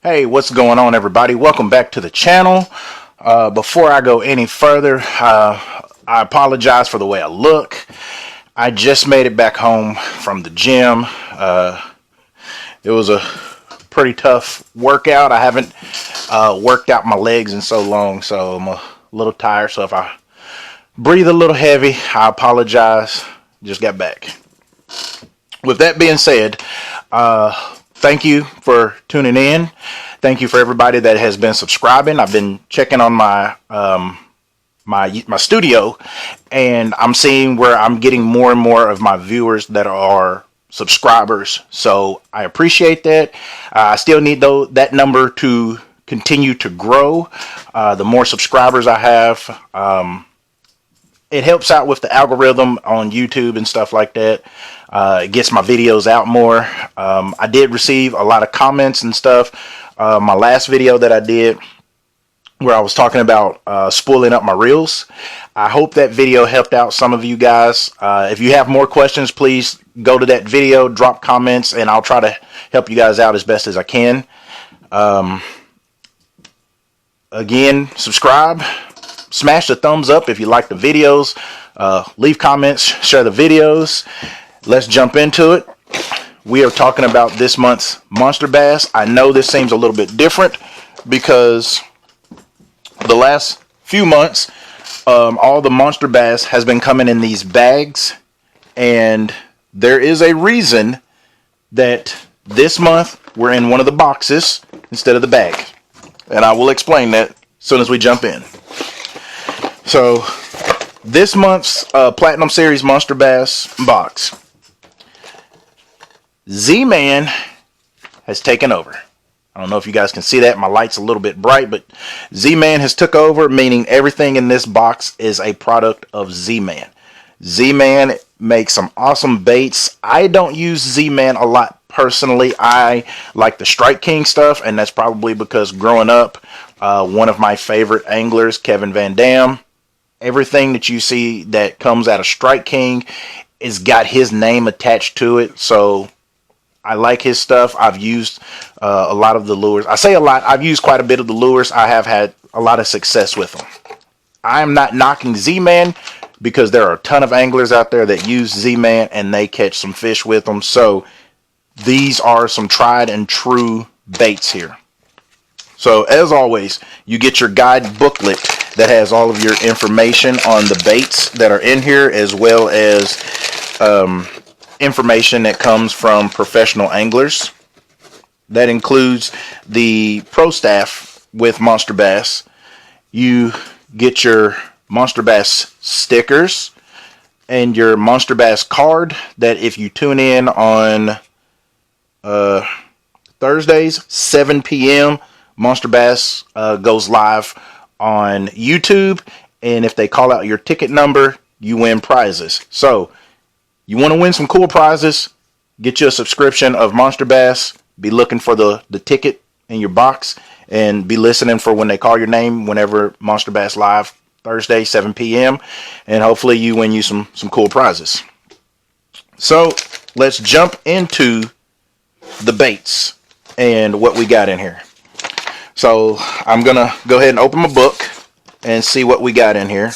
Hey, what's going on, everybody? Welcome back to the channel. Before I go any further, I apologize for the way I look. I just made it back home from the gym. It was a pretty tough workout. I haven't worked out my legs in so long, so I'm a little tired. So if I breathe a little heavy, I apologize. Just got back. With that being said, thank you for tuning in. Thank you for everybody that has been subscribing. I've been checking on my my studio, and I'm seeing where I'm getting more and more of my viewers that are subscribers. So I appreciate that. I still need that number to continue to grow. The more subscribers I have, it helps out with the algorithm on YouTube and stuff like that. It gets my videos out more. I did receive a lot of comments and stuff. My last video that I did where I was talking about spooling up my reels. I hope that video helped out some of you guys. If you have more questions, please go to that video, drop comments, and I'll try to help you guys out as best as I can. Again, subscribe. Smash the thumbs up if you like the videos. Leave comments, share the videos. Let's jump into it. We are talking about this month's monster bass. I know this seems a little bit different because the last few months, all the monster bass has been coming in these bags, and there is a reason that this month we're in one of the boxes instead of the bag, and I will explain that as soon as we jump in. So this month's Platinum Series Monster Bass box, Z-Man has taken over. I don't know if you guys can see that. My light's a little bit bright, but Z-Man has took over, meaning everything in this box is a product of Z-Man. Z-Man makes some awesome baits. I don't use Z-Man a lot personally. I like the Strike King stuff, and that's probably because growing up, one of my favorite anglers, Kevin Van Dam, everything that you see that comes out of Strike King has got his name attached to it. So I like his stuff. I've used a lot of the lures. I say a lot. I've used quite a bit of the lures. I have had a lot of success with them. I am not knocking Z-Man because there are a ton of anglers out there that use Z-Man and they catch some fish with them. So these are some tried and true baits here. So as always, you get your guide booklet that has all of your information on the baits that are in here, as well as information that comes from professional anglers. That includes the pro staff with Monster Bass. You get your Monster Bass stickers and your Monster Bass card that if you tune in on Thursdays, 7 p.m., Monster Bass goes live on YouTube, and if they call out your ticket number, you win prizes. So you want to win some cool prizes, get you a subscription of Monster Bass, be looking for the ticket in your box, and be listening for when they call your name whenever Monster Bass live Thursday, 7 p.m. and hopefully you win you some cool prizes. So let's jump into the baits and what we got in here. So I'm gonna go ahead and open my book and see what we got in here.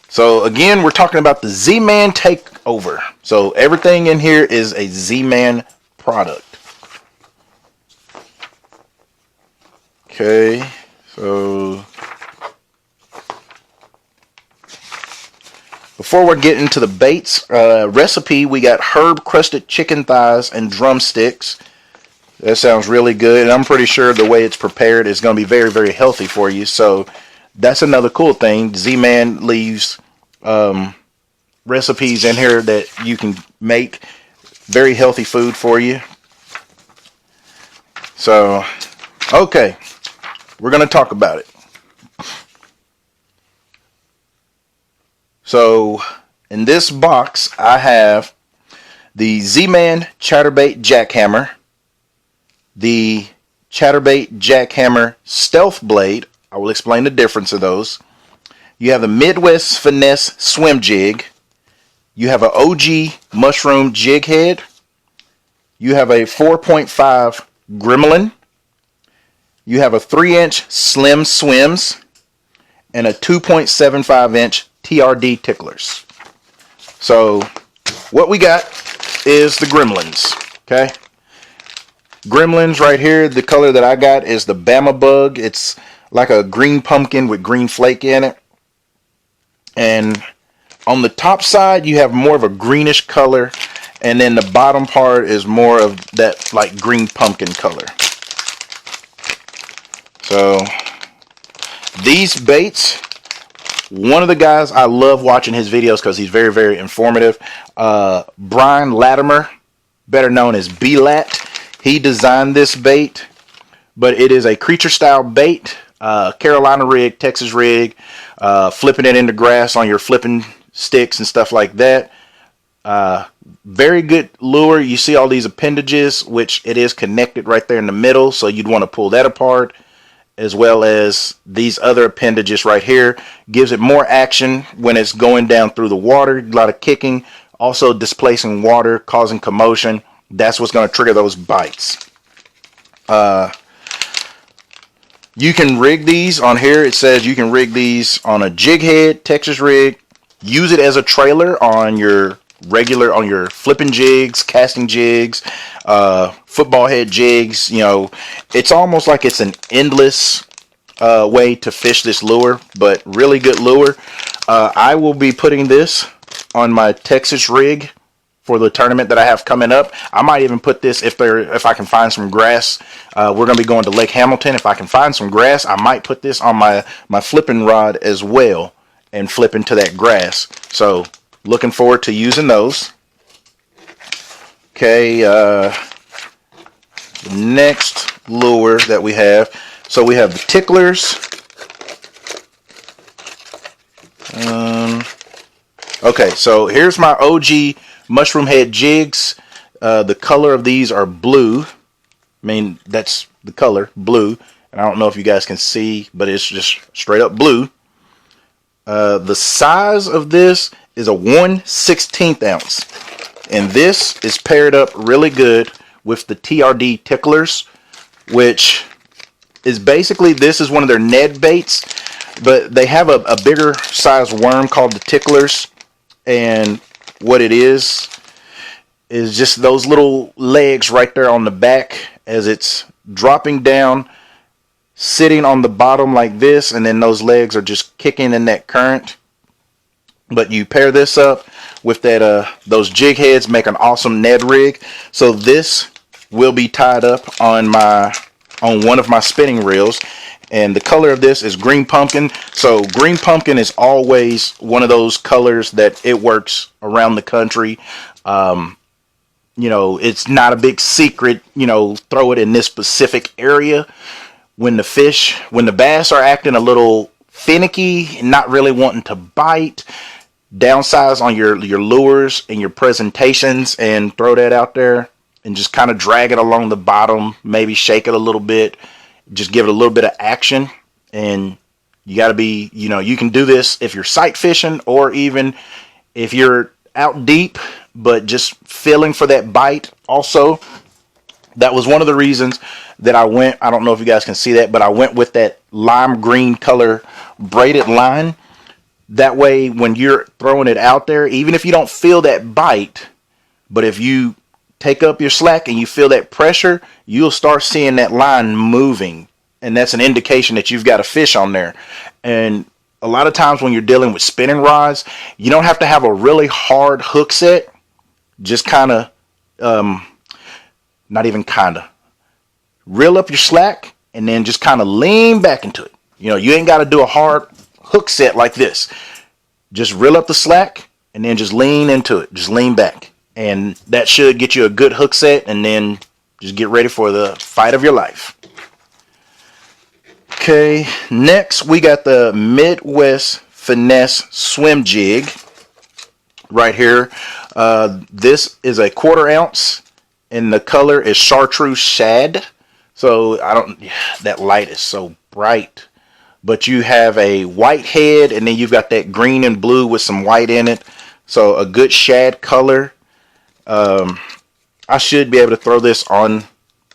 So again, we're talking about the Z-Man takeover. So everything in here is a Z-Man product. Okay, so before we're getting to the baits recipe, we got herb crusted chicken thighs and drumsticks. That sounds really good, and I'm pretty sure the way it's prepared is going to be very, very healthy for you. So that's another cool thing. Z-Man leaves recipes in here that you can make very healthy food for you. So, okay, we're going to talk about it. So in this box, I have the Z-Man Chatterbait Jackhammer, the Chatterbait Jackhammer Stealth Blade. I will explain the difference of those. You have the Midwest Finesse Swim Jig, You have an OG mushroom jig head. You have a 4.5 gremlin. You have a 3-inch slim swims and a 2.75-inch TRD ticklers. So what we got is the gremlins. Okay. Gremlins right here. The color that I got is the Bama Bug. It's like a green pumpkin with green flake in it. And on the top side, you have more of a greenish color. And then the bottom part is more of that like green pumpkin color. So these baits, one of the guys, I love watching his videos because he's very, very informative. Brian Latimer, better known as B-Lat. He designed this bait, but it is a creature style bait. Carolina rig, Texas rig, flipping it into grass on your flipping sticks and stuff like that. Very good lure. You see all these appendages, which it is connected right there in the middle, so you'd want to pull that apart, as well as these other appendages right here. Gives it more action when it's going down through the water. A lot of kicking, also displacing water, causing commotion. That's what's going to trigger those bites. You can rig these on here. It says you can rig these on a jig head, Texas rig. Use it as a trailer on your regular, on your flipping jigs, casting jigs, football head jigs. You know, it's almost like it's an endless way to fish this lure, but really good lure. I will be putting this on my Texas rig for the tournament that I have coming up. I might even put this if I can find some grass. We're going to be going to Lake Hamilton. If I can find some grass, I might put this on my flipping rod as well and flip into that grass. So looking forward to using those. Okay, next lure that we have. So we have the ticklers. Okay, so here's my OG mushroom head jigs. The color of these are blue. I mean, that's the color, blue. And I don't know if you guys can see, but it's just straight up blue. The size of this is a 1/16 ounce. And this is paired up really good with the TRD ticklers, which is basically, this is one of their Ned baits, but they have a bigger size worm called the ticklers. And what it is just those little legs right there on the back as it's dropping down, sitting on the bottom like this, and then those legs are just kicking in that current. But you pair this up with that those jig heads, make an awesome Ned rig. So this will be tied up on one of my spinning reels, and the color of this is green pumpkin. So green pumpkin is always one of those colors that it works around the country. You know, it's not a big secret, you know, throw it in this specific area. When the bass are acting a little finicky and not really wanting to bite, downsize on your lures and your presentations and throw that out there and just kind of drag it along the bottom, maybe shake it a little bit, just give it a little bit of action. And you got to be, you know, you can do this if you're sight fishing or even if you're out deep, but just feeling for that bite. Also, that was one of the reasons that I don't know if you guys can see that, but I went with that lime green color braided line. That way, when you're throwing it out there, even if you don't feel that bite, but if you take up your slack and you feel that pressure, you'll start seeing that line moving. And that's an indication that you've got a fish on there. And a lot of times when you're dealing with spinning rods, you don't have to have a really hard hook set. Just kind of, not even kind of, reel up your slack and then just kind of lean back into it. You know, you ain't got to do a hard hook set like this. Just reel up the slack and then just lean into it. Just lean back. And that should get you a good hook set, and then just get ready for the fight of your life. Okay, next we got the Midwest Finesse Swim Jig right here. This is a 1/4 ounce and the color is chartreuse shad. So that light is so bright. But you have a white head and then you've got that green and blue with some white in it. So a good shad color. I should be able to throw this on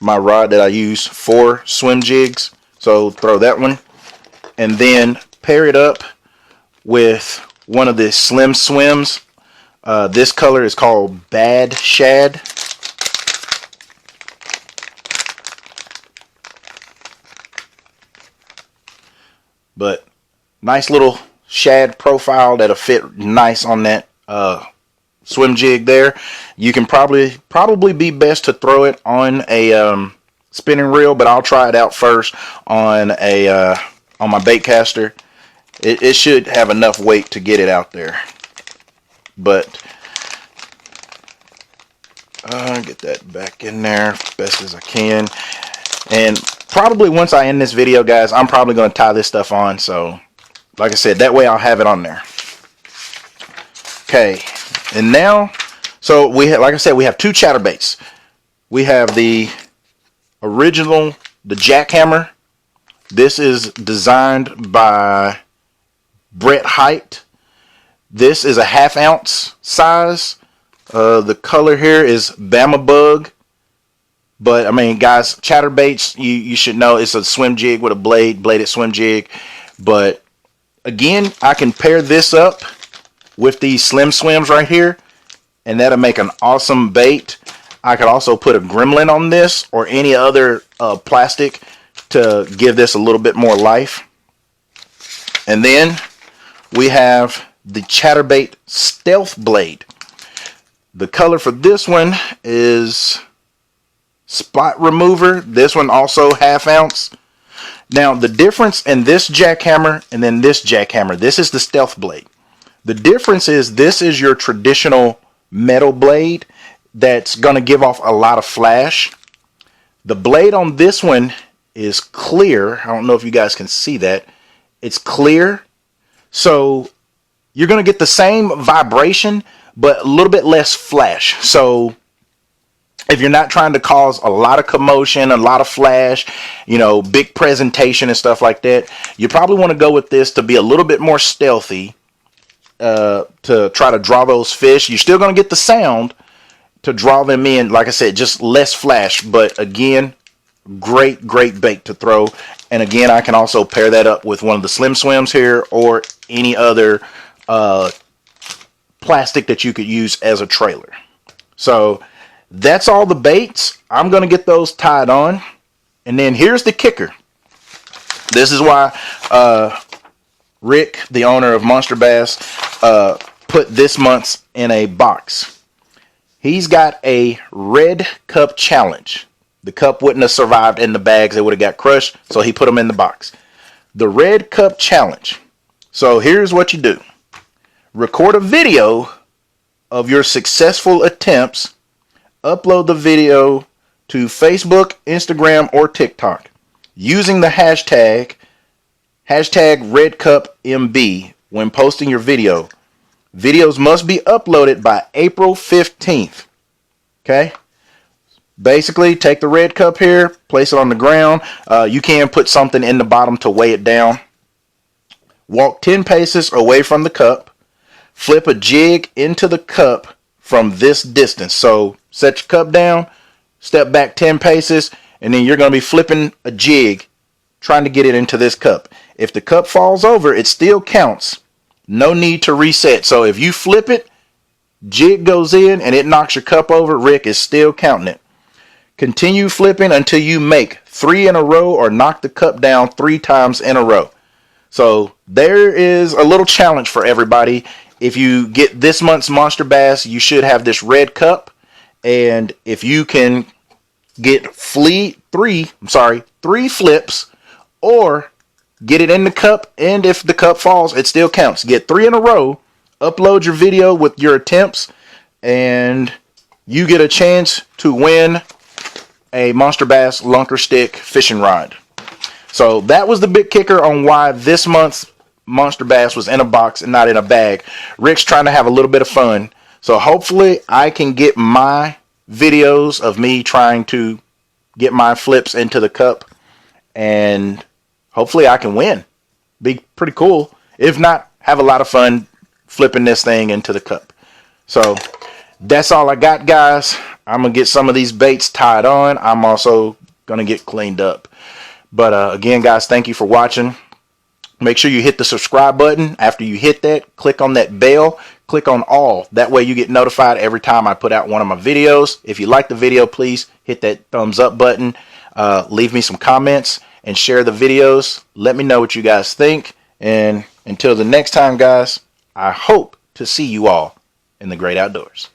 my rod that I use for swim jigs. So throw that one. And then pair it up with one of the Slim Swims. This color is called Bad Shad. But nice little shad profile that'll fit nice on that swim jig there. You can probably be best to throw it on a spinning reel, but I'll try it out first on a on my bait caster. It should have enough weight to get it out there. But get that back in there best as I can. And probably once I end this video, guys, I'm probably going to tie this stuff on. So, like I said, that way I'll have it on there. Okay, and now, so we have, like I said, we have two chatterbaits. We have the original, the jackhammer. This is designed by Brett Height. This is a 1/2 ounce size. The color here is Bama Bug. But I mean, guys, chatterbaits, you should know it's a swim jig with a bladed swim jig. But again, I can pair this up with these Slim Swims right here, and that'll make an awesome bait. I could also put a gremlin on this or any other plastic to give this a little bit more life. And then we have the Chatterbait Stealth Blade. The color for this one is Spot Remover. This one also 1/2 ounce. Now the difference in this jackhammer and then this jackhammer, this is the Stealth Blade. The difference is this is your traditional metal blade that's going to give off a lot of flash. The blade on this one is clear. I don't know if you guys can see that. It's clear. So you're going to get the same vibration, but a little bit less flash. So if you're not trying to cause a lot of commotion, a lot of flash, you know, big presentation and stuff like that, you probably want to go with this to be a little bit more stealthy, to try to draw those fish. You're still going to get the sound to draw them in. Like I said, just less flash, but again, great bait to throw. And again, I can also pair that up with one of the Slim Swims here or any other plastic that you could use as a trailer. So that's all the baits. I'm going to get those tied on. And then here's the kicker. This is why Rick, the owner of Monsterbass, put this month's in a box. He's got a red cup challenge. The cup wouldn't have survived in the bags. It would have got crushed. So he put them in the box. The red cup challenge. So here's what you do. Record a video of your successful attempts. Upload the video to Facebook, Instagram, or TikTok using the hashtag RedCupMB when posting your video. Videos must be uploaded by April 15th. Okay? Basically, take the red cup here, place it on the ground. You can put something in the bottom to weigh it down. Walk 10 paces away from the cup. Flip a jig into the cup from this distance. So set your cup down, step back 10 paces, and then you're going to be flipping a jig trying to get it into this cup. If the cup falls over, it still counts. No need to reset. So if you flip it, jig goes in, and it knocks your cup over, Rick is still counting it. Continue flipping until you make 3 in a row or knock the cup down 3 times in a row. So there is a little challenge for everybody. If you get this month's Monsterbass, you should have this red cup. And if you can get 3 flips or get it in the cup, and if the cup falls, it still counts. Get 3 in a row, upload your video with your attempts, and you get a chance to win a Monsterbass Lunker Stick fishing rod. So that was the big kicker on why this month's Monsterbass was in a box and not in a bag. Rick's trying to have a little bit of fun. So hopefully I can get my videos of me trying to get my flips into the cup, and hopefully I can win. Be pretty cool. If not, have a lot of fun flipping this thing into the cup. So that's all I got, guys. I'm gonna get some of these baits tied on. I'm also gonna get cleaned up. But again, guys, thank you for watching. Make sure you hit the subscribe button. After you hit that, click on that bell. Click on all. That way you get notified every time I put out one of my videos. If you like the video, please hit that thumbs up button. Leave me some comments and share the videos. Let me know what you guys think. And until the next time, guys, I hope to see you all in the great outdoors.